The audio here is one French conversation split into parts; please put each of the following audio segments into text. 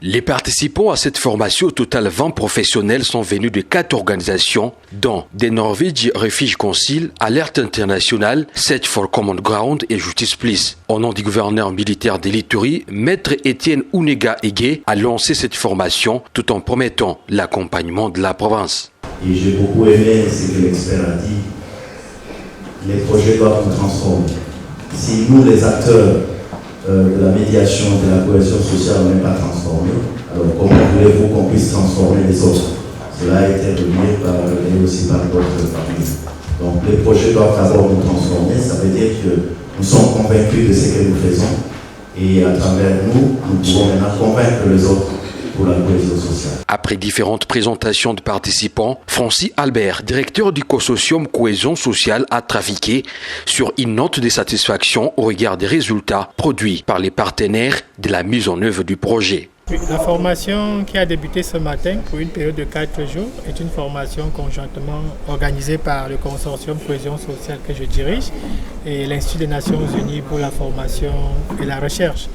Les participants à cette formation, au total 20 professionnels, sont venus de 4 organisations, dont The Norwich Refugee Council, Alerte International, Search for Common Ground et Justice Please. Au nom du gouverneur militaire de l'Ituri, Maître Étienne Ounega Ege a lancé cette formation tout en promettant l'accompagnement de la province. Et j'ai beaucoup aimé ce que l'expert a dit. Les projets doivent nous transformer. Si nous, les acteurs de la médiation, de la cohésion sociale, on n'est pas transformés, alors comment voulez-vous qu'on puisse transformer les autres? Cela a été relayé aussi par d'autres parmi. Donc les projets doivent d'abord nous transformer, ça veut dire que nous sommes convaincus de ce que nous faisons et à travers nous, nous pouvons maintenant convaincre les autres pour la cohésion sociale. Après différentes présentations de participants, Francis Albert, directeur du consortium Cohésion sociale, a trafiqué sur une note de satisfaction au regard des résultats produits par les partenaires de la mise en œuvre du projet. La formation qui a débuté ce matin pour une période de 4 jours est une formation conjointement organisée par le consortium Cohésion sociale que je dirige et l'Institut des Nations Unies pour la formation et la recherche.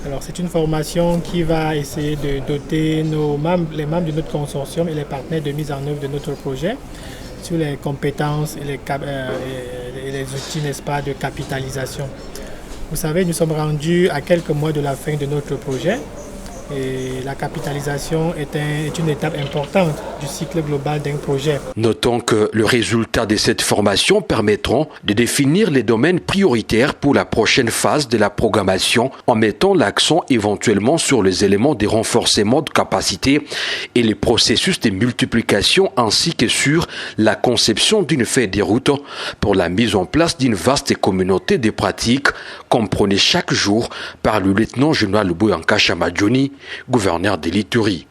Alors c'est une formation qui va essayer de doter les membres de notre consortium et les partenaires de mise en œuvre de notre projet sur les compétences et les outils, n'est-ce pas, de capitalisation. Vous savez, nous sommes rendus à quelques mois de la fin de notre projet. Et la capitalisation est une étape importante du cycle global d'un projet. Notons que le résultat de cette formation permettront de définir les domaines prioritaires pour la prochaine phase de la programmation en mettant l'accent éventuellement sur les éléments de renforcement de capacité et les processus de multiplication ainsi que sur la conception d'une feuille de route pour la mise en place d'une vaste communauté de pratiques comprenée chaque jour par le lieutenant-général Boyanka Chamadjoni, gouverneur de l'Ituri.